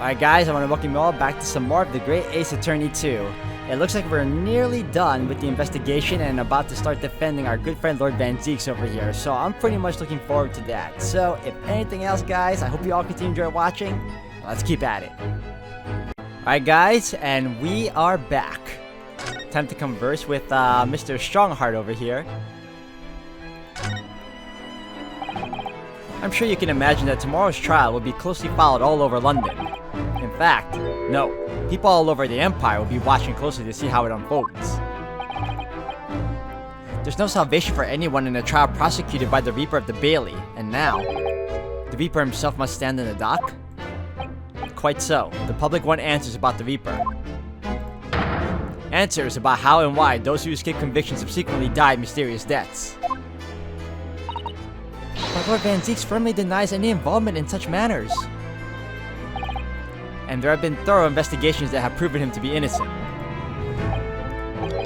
Alright guys, I want to welcome you all back to some more of the Great Ace Attorney 2. It looks like we're nearly done with the investigation and about to start defending our good friend Lord Van Zieks over here, so I'm pretty much looking forward to that. So, if anything else guys, I hope you all continue to enjoy watching. Let's keep at it. Alright guys, and we are back. Time to converse with Mr. Strongheart over here. I'm sure you can imagine that tomorrow's trial will be closely followed all over London. In fact, no, people all over the Empire will be watching closely to see how it unfolds. There's no salvation for anyone in a trial prosecuted by the Reaper of the Bailey, and now, the Reaper himself must stand in the dock? Quite so, the public want answers about the Reaper. Answers about how and why those who escape conviction subsequently died mysterious deaths. But Lord Van Zieks firmly denies any involvement in such matters. And there have been thorough investigations that have proven him to be innocent.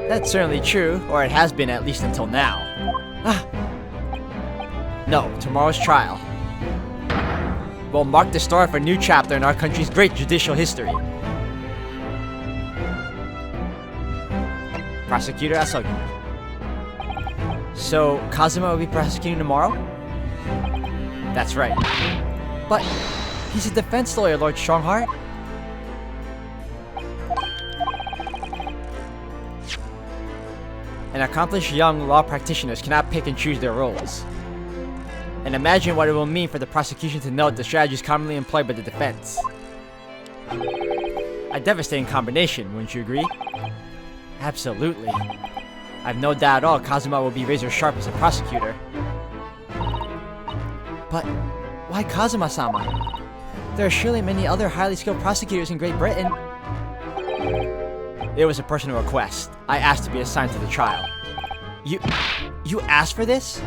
That's certainly true, or it has been at least until now. No, tomorrow's trial will mark the start of a new chapter in our country's great judicial history. Prosecutor Asogi. So, Kazuma will be prosecuting tomorrow? That's right. But, he's a defense lawyer, Lord Strongheart. And accomplished young law practitioners cannot pick and choose their roles. And imagine what it will mean for the prosecution to note the strategies commonly employed by the defense. A devastating combination, wouldn't you agree? Absolutely. I've no doubt at all Kazuma will be razor sharp as a prosecutor. But why Kazuma-sama? There are surely many other highly skilled prosecutors in Great Britain. It was a personal request. I asked to be assigned to the trial. You asked for this?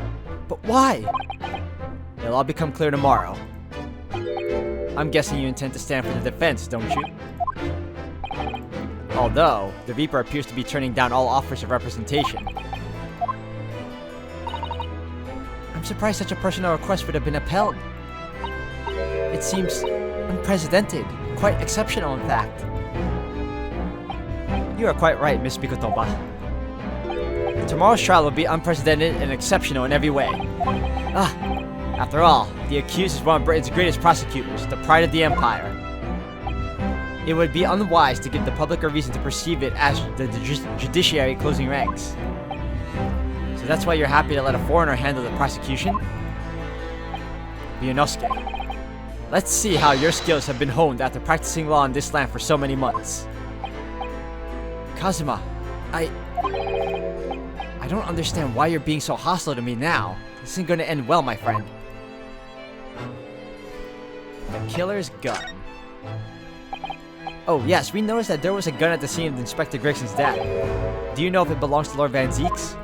But why? It'll all become clear tomorrow. I'm guessing you intend to stand for the defense, don't you? Although, the Reaper appears to be turning down all offers of representation. I'm surprised such a personal request would have been upheld. It seems unprecedented, quite exceptional in fact. You are quite right, Miss Bikotoba. Tomorrow's trial will be unprecedented and exceptional in every way. After all, the accused is one of Britain's greatest prosecutors, the pride of the Empire. It would be unwise to give the public a reason to perceive it as the judiciary closing ranks. So that's why you're happy to let a foreigner handle the prosecution? Ryunosuke, let's see how your skills have been honed after practicing law in this land for so many months. Kazuma, I don't understand why you're being so hostile to me now. This isn't going to end well, my friend. The killer's gun. Oh yes, we noticed that there was a gun at the scene of Inspector Gregson's death. Do you know if it belongs to Lord Van Zieks?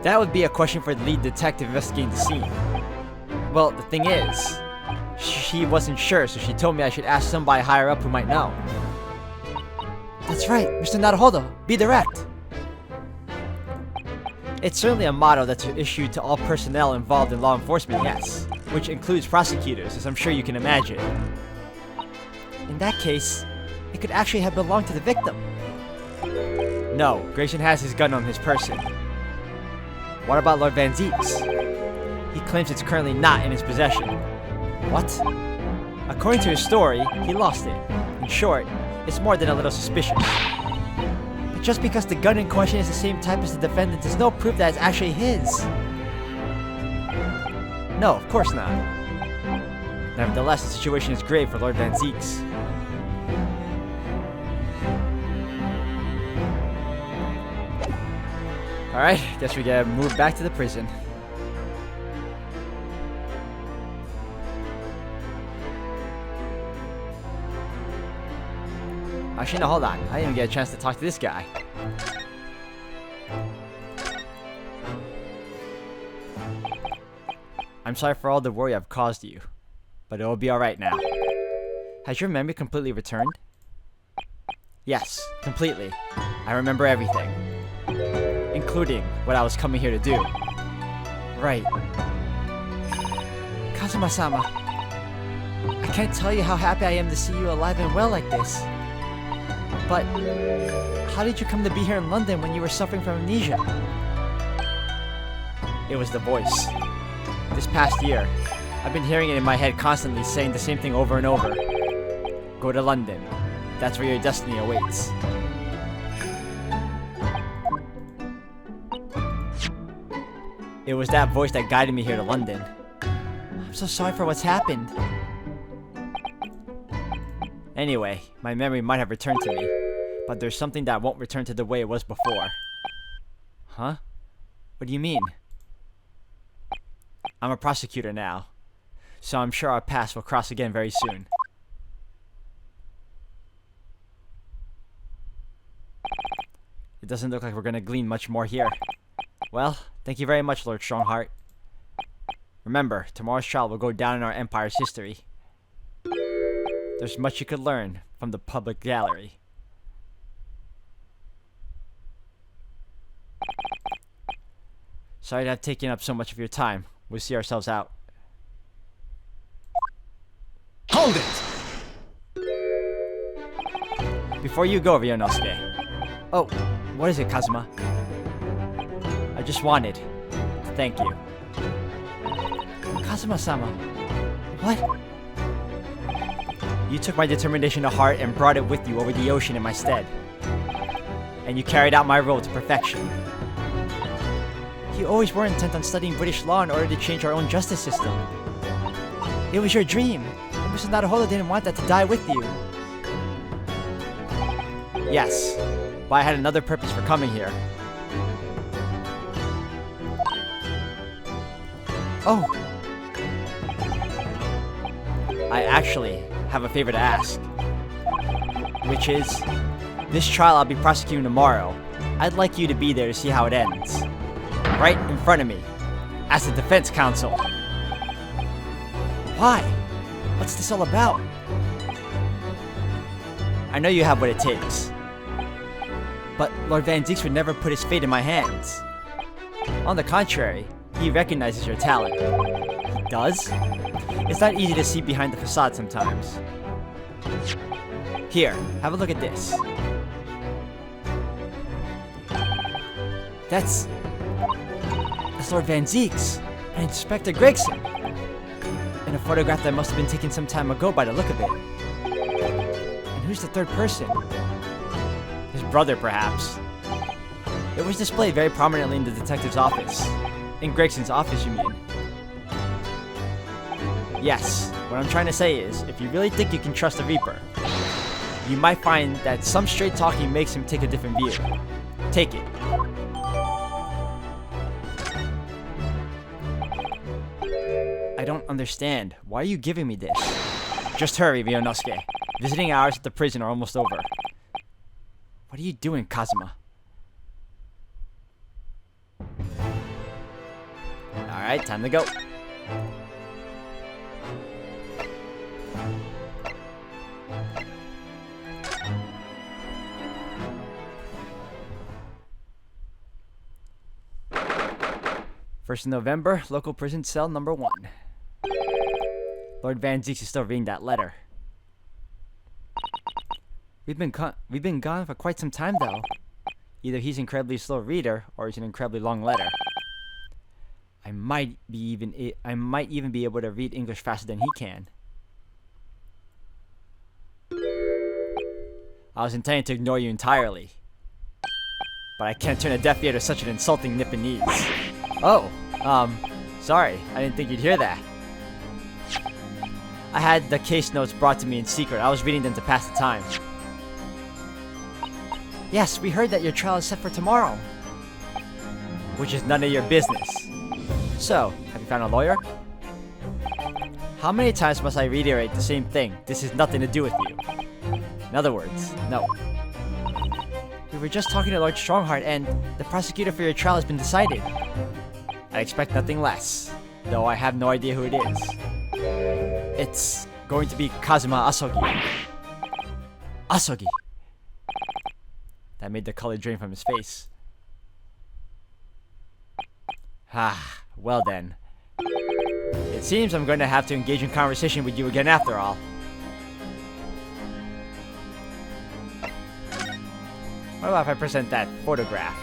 That would be a question for the lead detective investigating the scene. Well, the thing is, she wasn't sure, so she told me I should ask somebody higher up who might know. That's right, Mr. Naruhodo, be direct. It's certainly a motto that's issued to all personnel involved in law enforcement, yes, which includes prosecutors, as I'm sure you can imagine. In that case, it could actually have belonged to the victim. No, Gregson has his gun on his person. What about Lord Van Zieks? He claims it's currently not in his possession. What? According to his story, he lost it. In short, it's more than a little suspicious. But just because the gun in question is the same type as the defendant is no proof that it's actually his. No, of course not. Nevertheless, the situation is grave for Lord Van Zieks. Alright, guess we gotta move back to the prison. Actually, no, hold on. I didn't even get a chance to talk to this guy. I'm sorry for all the worry I've caused you, but it will be alright now. Has your memory completely returned? Yes, completely. I remember everything. Including what I was coming here to do. Right. Kazuma-sama. I can't tell you how happy I am to see you alive and well like this. But how did you come to be here in London when you were suffering from amnesia? It was the voice. This past year, I've been hearing it in my head constantly saying the same thing over and over. Go to London. That's where your destiny awaits. It was that voice that guided me here to London. I'm so sorry for what's happened. Anyway, my memory might have returned to me, but there's something that won't return to the way it was before. Huh? What do you mean? I'm a prosecutor now, so I'm sure our paths will cross again very soon. It doesn't look like we're gonna glean much more here. Well, thank you very much, Lord Strongheart. Remember, tomorrow's trial will go down in our Empire's history. There's much you could learn from the public gallery. Sorry to have taken up so much of your time. We'll see ourselves out. Hold it! Before you go, Ryunosuke. Oh, what is it, Kazuma? I just wanted to thank you. Kazuma-sama. What? You took my determination to heart and brought it with you over the ocean in my stead. And you carried out my role to perfection. You always were intent on studying British law in order to change our own justice system. It was your dream. And Mr. Naruhodo didn't want that to die with you. Yes, but I had another purpose for coming here. Oh! I actually have a favor to ask. Which is, this trial I'll be prosecuting tomorrow, I'd like you to be there to see how it ends. Right in front of me, as the defense counsel. Why? What's this all about? I know you have what it takes. But Lord Van Zieks would never put his fate in my hands. On the contrary, he recognizes your talent. He does? It's not easy to see behind the facade sometimes. Here, have a look at this. That's Lord Van Zieks and Inspector Gregson. In a photograph that must have been taken some time ago by the look of it. And who's the third person? His brother, perhaps. It was displayed very prominently in the detective's office. In Gregson's office, you mean? Yes, what I'm trying to say is, if you really think you can trust the Reaper, you might find that some straight talking makes him take a different view. Take it. I don't understand. Why are you giving me this? Just hurry, Ryunosuke. Visiting hours at the prison are almost over. What are you doing, Kazuma? Alright, time to go. First of November, local prison cell number 1. Lord Van Zieks is still reading that letter. We've been gone for quite some time, though. Either he's an incredibly slow reader, or it's an incredibly long letter. I might even be able to read English faster than he can. I was intending to ignore you entirely, but I can't turn a deaf ear to such an insulting Nipponese. Oh, sorry, I didn't think you'd hear that. I had the case notes brought to me in secret. I was reading them to pass the time. Yes, we heard that your trial is set for tomorrow. Which is none of your business. So, have you found a lawyer? How many times must I reiterate the same thing? This has nothing to do with you. In other words, no. We were just talking to Lord Strongheart and the prosecutor for your trial has been decided. I expect nothing less, though I have no idea who it is. It's going to be Kazuma Asogi. Asogi! That made the color drain from his face. Ah, well then. It seems I'm going to have to engage in conversation with you again after all. What about if I present that photograph?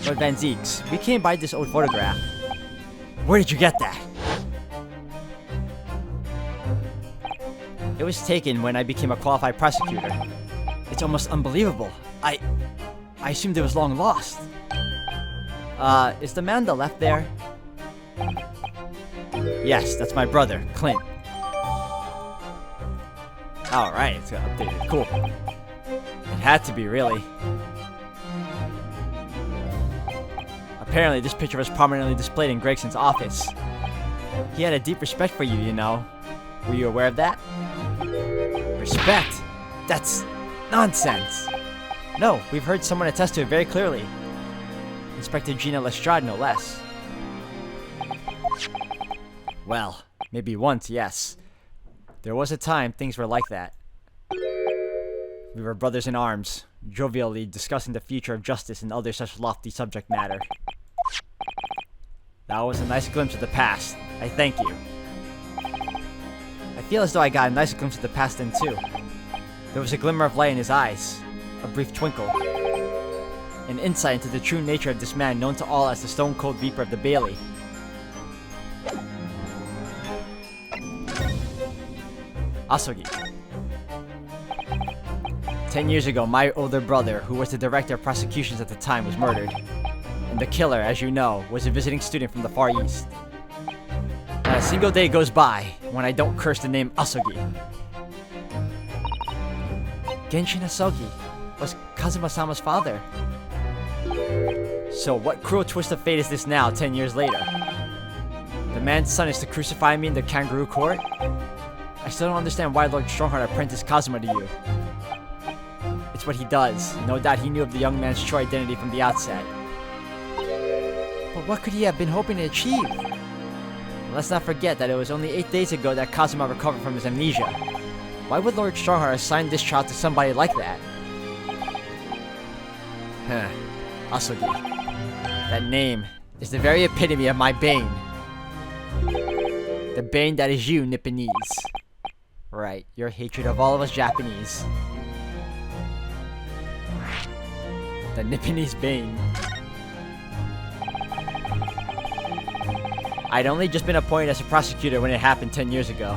Lord Van Zieks, we came by this old photograph. Where did you get that? It was taken when I became a qualified prosecutor. It's almost unbelievable. I assumed it was long lost. Is the man on the left there? Yes, that's my brother, Clint. Alright, it's got updated. Cool. It had to be, really. Apparently, this picture was prominently displayed in Gregson's office. He had a deep respect for you, you know. Were you aware of that? Respect? That's nonsense. No, we've heard someone attest to it very clearly. Inspector Gina Lestrade, no less. Well, maybe once, yes. There was a time things were like that. We were brothers in arms, jovially discussing the future of justice and other such lofty subject matter. That was a nice glimpse of the past. I thank you. I feel as though I got a nice glimpse of the past then too. There was a glimmer of light in his eyes, a brief twinkle, an insight into the true nature of this man known to all as the Stone Cold Reaper of the Bailey. Asogi. 10 years ago, my older brother, who was the director of prosecutions at the time, was murdered. And the killer, as you know, was a visiting student from the Far East. Not a single day goes by when I don't curse the name Asogi. Genshin Asogi was Kazuma-sama's father. So what cruel twist of fate is this now, 10 years later? The man's son is to crucify me in the kangaroo court? I still don't understand why Lord Strongheart apprenticed Kazuma to you. It's what he does. No doubt he knew of the young man's true identity from the outset. But what could he have been hoping to achieve? Let's not forget that it was only 8 days ago that Kazuma recovered from his amnesia. Why would Lord Strongheart assign this child to somebody like that? Huh. Asogi. That name is the very epitome of my bane. The bane that is you, Nipponese. Right, your hatred of all of us Japanese. The Nipponese bane. I'd only just been appointed as a prosecutor when it happened 10 years ago.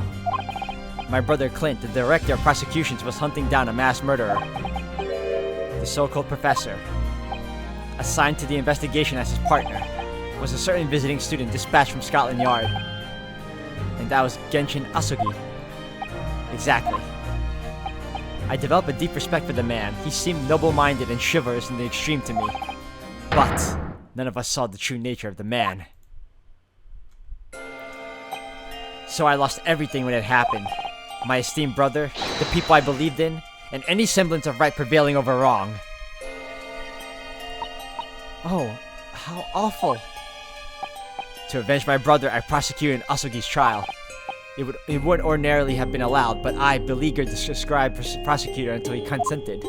My brother Clint, the director of prosecutions, was hunting down a mass murderer. The so-called professor, assigned to the investigation as his partner, was a certain visiting student dispatched from Scotland Yard. And that was Genshin Asogi. Exactly. I developed a deep respect for the man. He seemed noble-minded and chivalrous in the extreme to me. But none of us saw the true nature of the man. So I lost everything when it happened. My esteemed brother, the people I believed in, and any semblance of right prevailing over wrong. Oh, how awful. To avenge my brother, I prosecuted Asogi's trial. It would ordinarily have been allowed, but I beleaguered the scribe prosecutor until he consented.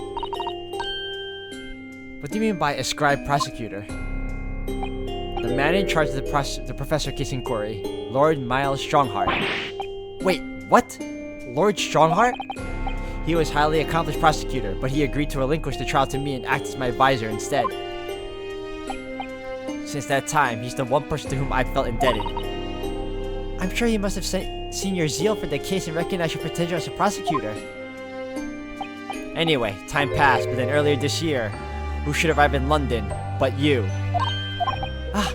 What do you mean by a scribe prosecutor? The man in charge of the professor case inquiry, Lord Miles Strongheart. Wait, what? Lord Strongheart? He was a highly accomplished prosecutor, but he agreed to relinquish the trial to me and act as my advisor instead. Since that time, he's the one person to whom I've felt indebted. I'm sure he must have seen your zeal for the case and recognized your potential as a prosecutor. Anyway, time passed, but then earlier this year, who should arrive in London but you? Ah,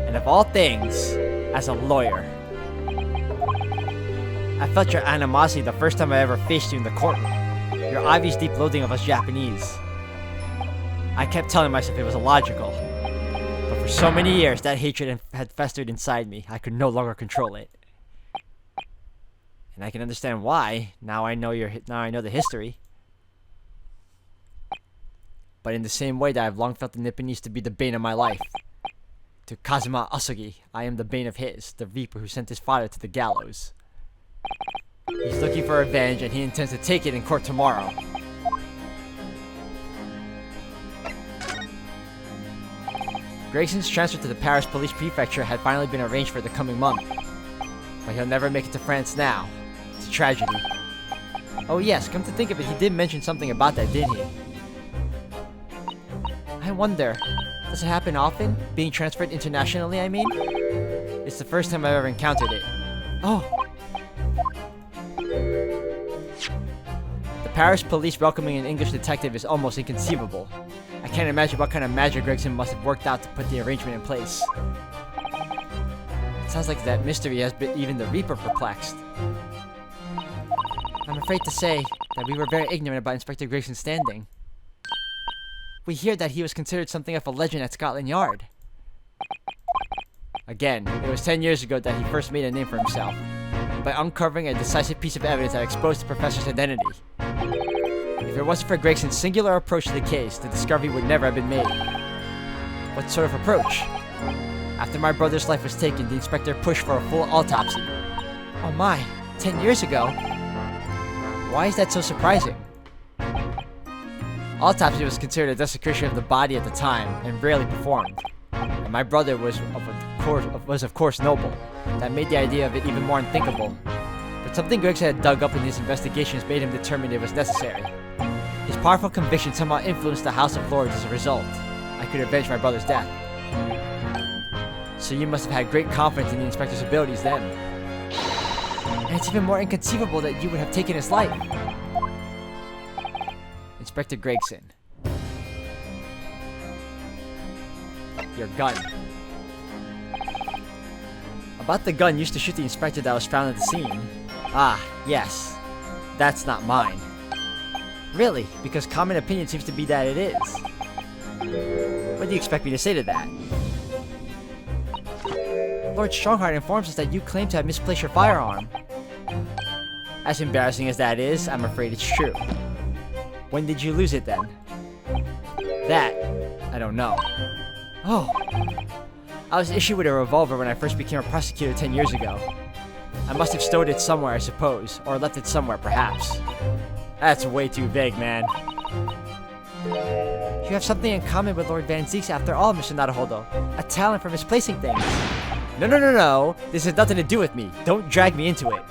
and of all things, as a lawyer. I felt your animosity the first time I ever faced you in the courtroom. Your obvious deep loathing of us Japanese. I kept telling myself it was illogical. But for so many years, that hatred had festered inside me. I could no longer control it. And I can understand why. Now I know the history. But in the same way that I've long felt the Nipponese to be the bane of my life. To Kazuma Asogi, I am the bane of his, the Reaper who sent his father to the gallows. He's looking for revenge, and he intends to take it in court tomorrow. Gregson's transfer to the Paris Police Prefecture had finally been arranged for the coming month. But he'll never make it to France now. It's a tragedy. Oh yes, come to think of it, he did mention something about that, didn't he? I wonder, does it happen often? Being transferred internationally, I mean? It's the first time I've ever encountered it. Oh! The Paris police welcoming an English detective is almost inconceivable. I can't imagine what kind of magic Gregson must have worked out to put the arrangement in place. It sounds like that mystery has been even the Reaper perplexed. I'm afraid to say that we were very ignorant about Inspector Gregson's standing. We hear that he was considered something of a legend at Scotland Yard. Again, it was 10 years ago that he first made a name for himself, by uncovering a decisive piece of evidence that exposed the professor's identity. If it wasn't for Gregson's singular approach to the case, the discovery would never have been made. What sort of approach? After my brother's life was taken, the inspector pushed for a full autopsy. Oh my, 10 years ago? Why is that so surprising? Autopsy was considered a desecration of the body at the time, and rarely performed. And my brother was of course noble. That made the idea of it even more unthinkable. But something Gregson had dug up in his investigations made him determine it was necessary. His powerful conviction somehow influenced the House of Lords as a result. I could avenge my brother's death. So you must have had great confidence in the inspector's abilities then. And it's even more inconceivable that you would have taken his life. Inspector Gregson. Your gun. About the gun used to shoot the inspector that was found at the scene. Ah, yes. That's not mine. Really? Because common opinion seems to be that it is. What do you expect me to say to that? Lord Strongheart informs us that you claim to have misplaced your firearm. As embarrassing as that is, I'm afraid it's true. When did you lose it then? That, I don't know. Oh. I was issued with a revolver when I first became a prosecutor 10 years ago. I must have stowed it somewhere, I suppose, or left it somewhere, perhaps. That's way too vague, man. You have something in common with Lord Van Zieks after all, Mr. Naruhodo. A talent for misplacing things. No. This has nothing to do with me. Don't drag me into it.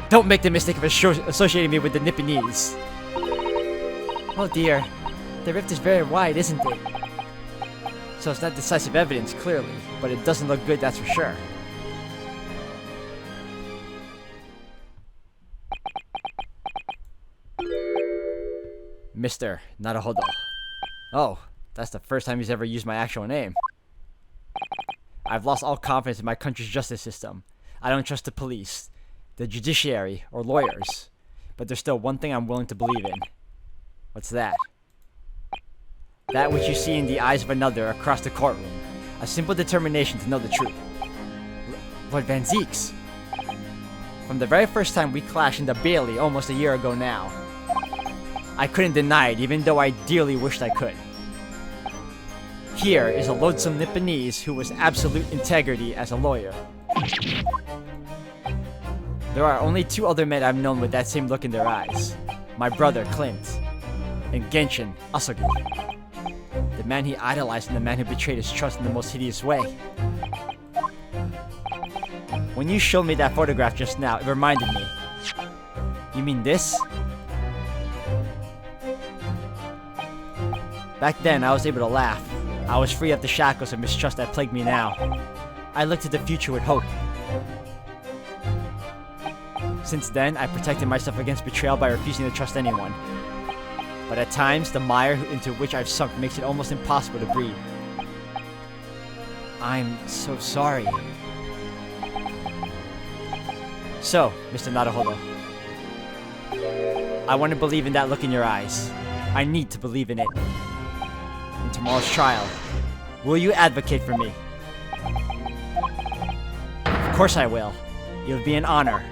Don't make the mistake of associating me with the Nipponese. Oh dear. The rift is very wide, isn't it? So it's not decisive evidence, clearly. But it doesn't look good, that's for sure. Mr. Naruhodo. Oh, that's the first time he's ever used my actual name. I've lost all confidence in my country's justice system. I don't trust the police, the judiciary, or lawyers. But there's still one thing I'm willing to believe in. What's that? That which you see in the eyes of another across the courtroom. A simple determination to know the truth. Lord Van Zieks. From the very first time we clashed in the Bailey almost a year ago now, I couldn't deny it, even though I dearly wished I could. Here is a loathsome Nipponese who was absolute integrity as a lawyer. There are only two other men I've known with that same look in their eyes. My brother, Clint, and Genshin Asugi. The man he idolized and the man who betrayed his trust in the most hideous way. When you showed me that photograph just now, it reminded me. You mean this? Back then, I was able to laugh. I was free of the shackles of mistrust that plague me now. I looked to the future with hope. Since then, I protected myself against betrayal by refusing to trust anyone. But at times, the mire into which I've sunk makes it almost impossible to breathe. I'm so sorry. So, Mr. Naruhodo, I want to believe in that look in your eyes. I need to believe in it. In tomorrow's trial, will you advocate for me? Of course I will. It would be an honor.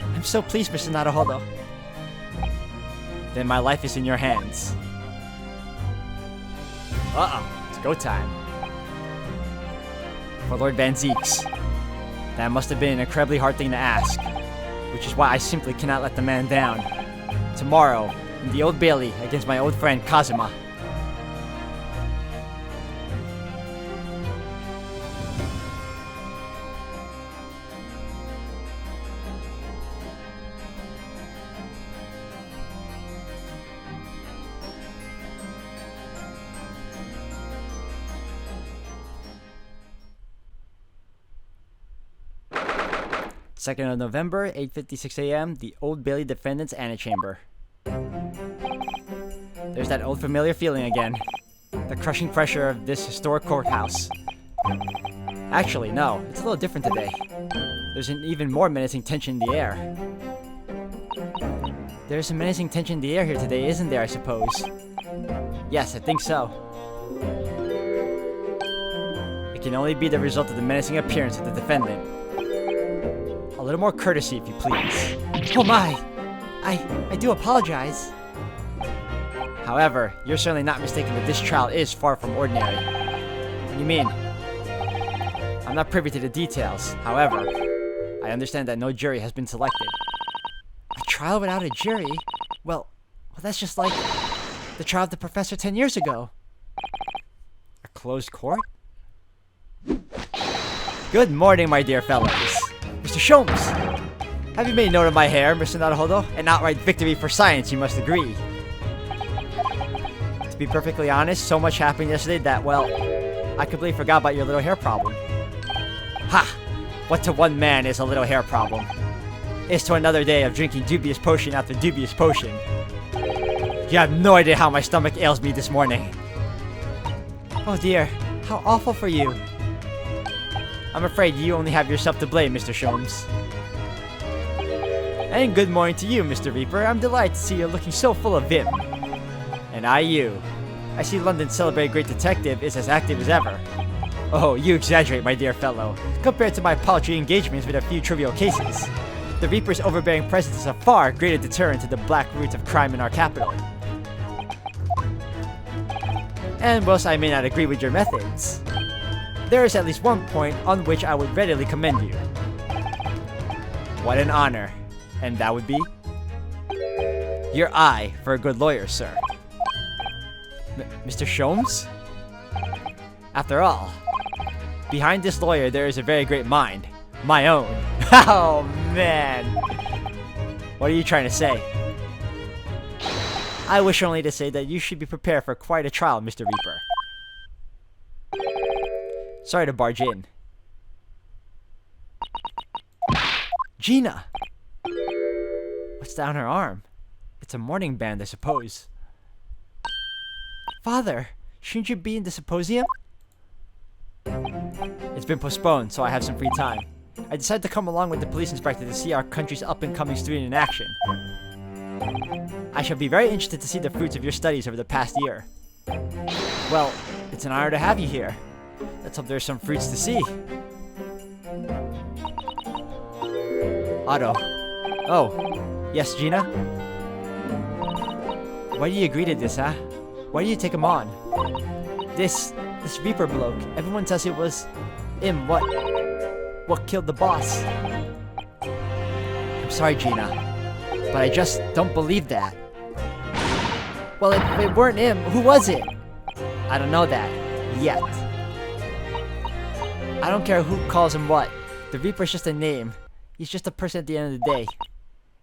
I'm so pleased, Mr. Naruhodo. Then my life is in your hands. It's go time. For Lord Van Zieks. That must have been an incredibly hard thing to ask, which is why I simply cannot let the man down. Tomorrow, in the Old Bailey against my old friend Kazuma. 2nd of November, 8:56 a.m., the Old Bailey Defendant's Antechamber. There's that old familiar feeling again. The crushing pressure of this historic courthouse. Actually, no, it's a little different today. There's an even more menacing tension in the air. There's a menacing tension in the air here today, isn't there, I suppose? Yes, I think so. It can only be the result of the menacing appearance of the defendant. A little more courtesy, if you please. Oh my! I do apologize. However, you're certainly not mistaken that this trial is far from ordinary. What do you mean? I'm not privy to the details. However, I understand that no jury has been selected. A trial without a jury? Well, that's just like the trial of the professor 10 years ago. A closed court? Good morning, my dear fellows. Mr. Sholmes! Have you made note of my hair, Mr. Naruhodo? An outright victory for science, you must agree. To be perfectly honest, so much happened yesterday that, well, I completely forgot about your little hair problem. Ha! What to one man is a little hair problem? Is to another day of drinking dubious potion after dubious potion. You have no idea how my stomach ails me this morning. Oh dear, how awful for you. I'm afraid you only have yourself to blame, Mr. Sholmes. And good morning to you, Mr. Reaper. I'm delighted to see you looking so full of vim. And you. I see London's celebrated great detective is as active as ever. Oh, you exaggerate, my dear fellow. Compared to my paltry engagements with a few trivial cases, the Reaper's overbearing presence is a far greater deterrent to the black roots of crime in our capital. And whilst I may not agree with your methods, there is at least one point on which I would readily commend you. What an honor. And that would be? Your eye for a good lawyer, sir. Mr. Sholmes? After all, behind this lawyer there is a very great mind. My own. Oh, man. What are you trying to say? I wish only to say that you should be prepared for quite a trial, Mr. Reaper. Sorry to barge in. Gina! What's down her arm? It's a mourning band, I suppose. Father, shouldn't you be in the symposium? It's been postponed, so I have some free time. I decided to come along with the police inspector to see our country's up-and-coming student in action. I shall be very interested to see the fruits of your studies over the past year. Well, it's an honor to have you here. Let's hope there's some fruits to see. Otto. Oh, yes, Gina? Why do you agree to this, huh? Why do you take him on? This Reaper bloke, everyone says it was him what killed the boss. I'm sorry, Gina, but I just don't believe that. Well, if it weren't him, who was it? I don't know that. Yet. I don't care who calls him what. The Reaper's just a name. He's just a person at the end of the day.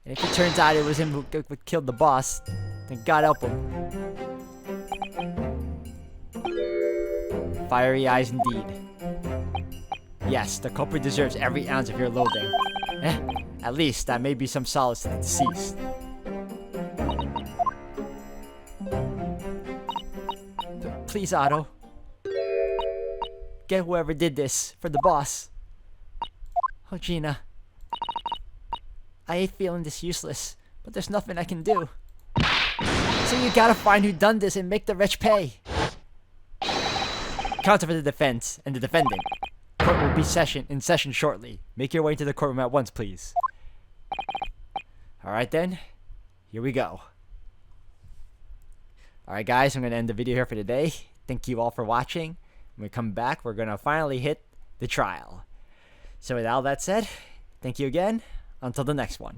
And if it turns out it was him who killed the boss, then God help him. Fiery eyes indeed. Yes, the culprit deserves every ounce of your loathing. At least that may be some solace to the deceased. Please, Otto. Get whoever did this for the boss. Oh, Gina. I hate feeling this useless, but there's nothing I can do. So you gotta find who done this and make the wretch pay. Counsel for the defense and the defendant. Court will be in session shortly. Make your way into the courtroom at once, please. Alright then, here we go. Alright guys, I'm gonna end the video here for today. Thank you all for watching. When we come back, we're gonna finally hit the trial. So with all that said, thank you again. Until the next one.